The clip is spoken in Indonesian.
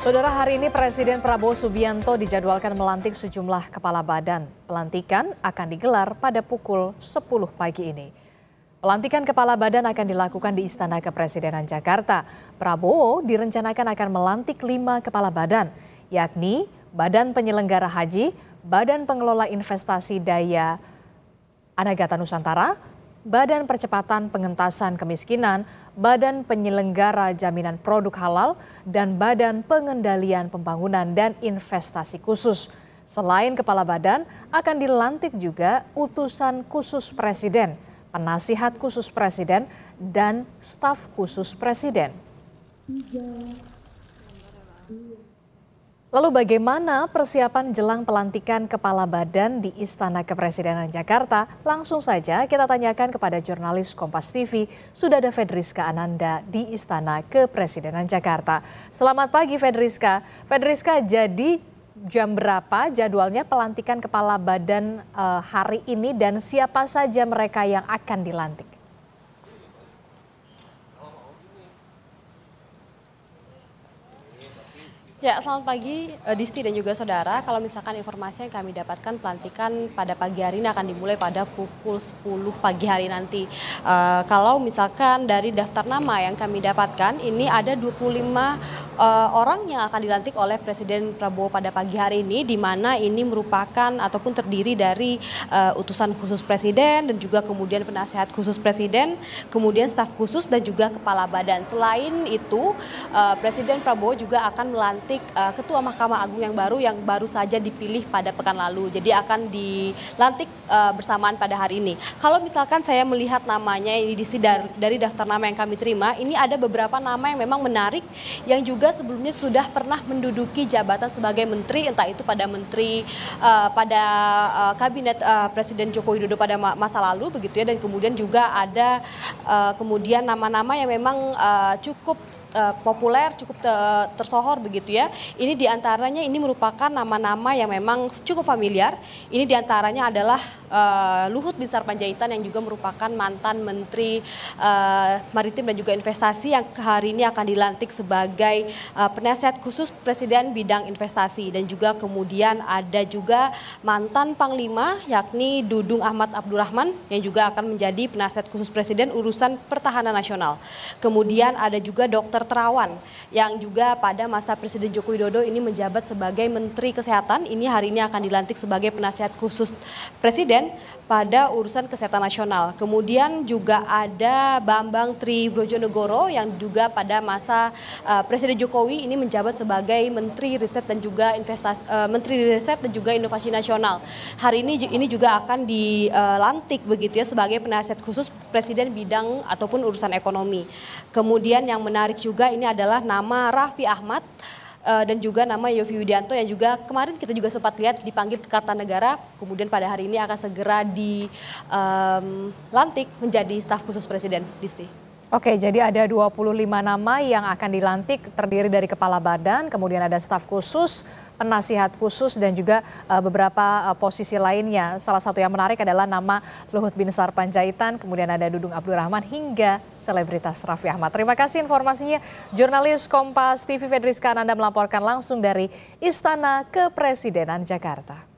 Saudara, hari ini Presiden Prabowo Subianto dijadwalkan melantik sejumlah kepala badan. Pelantikan akan digelar pada pukul 10 pagi ini. Pelantikan kepala badan akan dilakukan di Istana Kepresidenan Jakarta. Prabowo direncanakan akan melantik 5 kepala badan, yakni Badan Penyelenggara Haji, Badan Pengelola Investasi Daya Anagata Nusantara, Badan Percepatan Pengentasan Kemiskinan, Badan Penyelenggara Jaminan Produk Halal, dan Badan Pengendalian Pembangunan dan Investasi Khusus. Selain kepala badan, akan dilantik juga utusan khusus Presiden, penasihat khusus Presiden, dan staf khusus Presiden. Lalu bagaimana persiapan jelang pelantikan kepala badan di Istana Kepresidenan Jakarta? Langsung saja kita tanyakan kepada jurnalis Kompas TV, sudah ada Fedriska Ananda di Istana Kepresidenan Jakarta. Selamat pagi Fedriska. Fedriska, jadi jam berapa jadwalnya pelantikan kepala badan hari ini dan siapa saja mereka yang akan dilantik? Ya, selamat pagi Disti dan juga saudara. Kalau misalkan informasi yang kami dapatkan, pelantikan pada pagi hari ini akan dimulai pada pukul 10 pagi hari nanti. Kalau misalkan dari daftar nama yang kami dapatkan, ini ada 25 orang yang akan dilantik oleh Presiden Prabowo pada pagi hari ini, di mana ini merupakan ataupun terdiri dari utusan khusus Presiden dan juga kemudian penasihat khusus Presiden, kemudian staf khusus dan juga kepala badan. Selain itu, Presiden Prabowo juga akan melantik Ketua Mahkamah Agung yang baru saja dipilih pada pekan lalu. Jadi akan dilantik bersamaan pada hari ini. Kalau misalkan saya melihat namanya ini dari daftar nama yang kami terima, ini ada beberapa nama yang memang menarik yang juga sebelumnya sudah pernah menduduki jabatan sebagai menteri, entah itu pada kabinet Presiden Joko Widodo pada masa lalu begitu ya, dan kemudian juga ada kemudian nama-nama yang memang cukup populer, cukup tersohor begitu ya. Ini diantaranya ini merupakan nama-nama yang memang cukup familiar. Ini diantaranya adalah Luhut Bin Sarpanjaitan yang juga merupakan mantan Menteri Maritim dan juga Investasi yang hari ini akan dilantik sebagai penasihat khusus Presiden bidang investasi. Dan juga kemudian ada juga mantan Panglima yakni Dudung Ahmad Abdurrahman yang juga akan menjadi penasihat khusus Presiden urusan pertahanan nasional. Kemudian ada juga Dr. Terawan yang juga pada masa Presiden Joko Widodo ini menjabat sebagai Menteri Kesehatan. Ini hari ini akan dilantik sebagai penasihat khusus Presiden pada urusan kesehatan nasional. Kemudian juga ada Bambang Tri Brojonegoro yang juga pada masa Presiden Jokowi ini menjabat sebagai Menteri Riset dan juga Inovasi Nasional. Hari ini juga akan dilantik begitu ya sebagai penasihat khusus Presiden bidang ataupun urusan ekonomi. Kemudian yang menarik juga ini adalah nama Raffi Ahmad dan juga nama Yovie Widianto yang juga kemarin kita juga sempat lihat dipanggil ke Kartanegara, kemudian pada hari ini akan segera dilantik menjadi staf khusus Presiden. Disti. Oke, jadi ada 25 nama yang akan dilantik, terdiri dari kepala badan, kemudian ada staf khusus, penasihat khusus, dan juga beberapa posisi lainnya. Salah satu yang menarik adalah nama Luhut Bin Sarpanjaitan, kemudian ada Dudung Abdurrahman, hingga selebritas Raffi Ahmad. Terima kasih informasinya. Jurnalis Kompas TV Fedriska Ananda melaporkan langsung dari Istana Kepresidenan Jakarta.